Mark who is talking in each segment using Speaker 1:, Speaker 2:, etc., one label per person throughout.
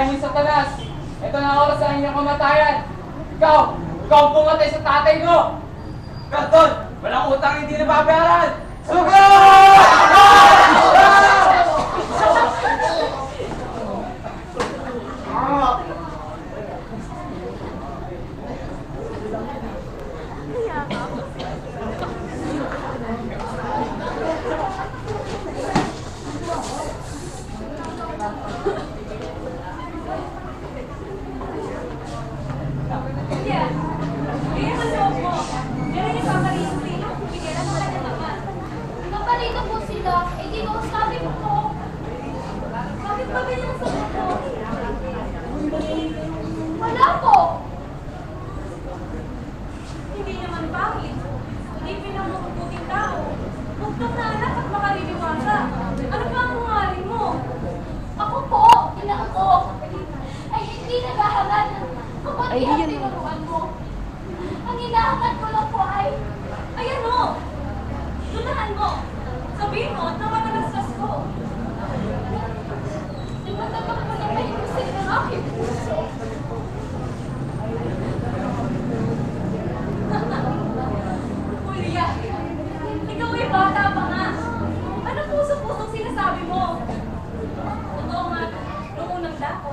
Speaker 1: bahay ni Satanas. Ito na ang oras sa inyong kamatayan. Ikaw ang pumatay sa tatay mo. Ganton, walang utang hindi nababayaran. Sugat!
Speaker 2: Napalito po sila. Eh, di ko sabi mo po. Bakit ba ganyan sa mundo? Wala po.
Speaker 3: Hindi naman bakit. Hindi pinamabuting tao. Bugtong na anak at makaliliwasa. Ano ba ang hangarin mo?
Speaker 2: Ako po, ina ko, ay hindi naghahangad. Kapag ang tinuruan mo. Ang hinahangad ko lang po ay,
Speaker 3: Ayan o! Tunahan mo! Sabihin mo at nakatalastas ko.
Speaker 2: di ba naman ko na may gusto ng aking puso?
Speaker 3: Julia, ikaw ay bata pa nga. Ano puso-pusong sinasabi mo? Totoo nga, noong unang dako,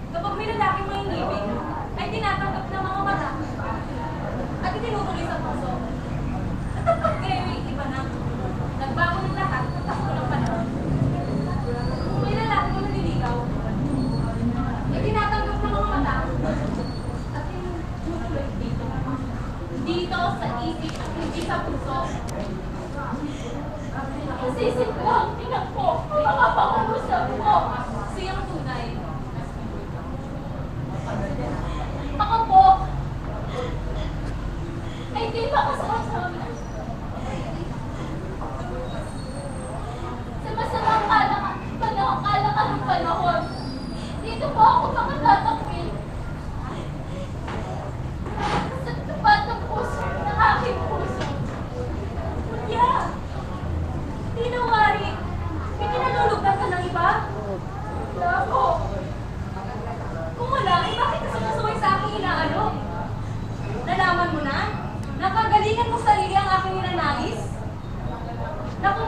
Speaker 3: kapag may lalaking may ngibig, ay tinatanggap ng mga mata at itinutuloy sa puso. At kapag ngayon ay iba na, nagbago ng lahat at takbo ng panahon. Kung may lalaki mo naliligaw, ay tinatanggap ng mga mata at itinutuloy dito. Dito sa isip at hindi sa puso.
Speaker 2: Nasisip ko ang ina ko, mga pangungusap ko.
Speaker 3: Siyang tunay.
Speaker 2: Ako po, ay di makasama. Sa masamang kalakalan ng panahon, dito po ako makatatakwil. Sa tapat ng puso, ng aking puso.
Speaker 3: Kuya! Tinawari! May kinalulugdan ka ng iba?
Speaker 2: Wala po.
Speaker 3: Kung wala, eh bakit ka sumusuway sa aking inaalok? Nalaman mo na? Nakagalingan mo sarili ang aking ninanais? Na kung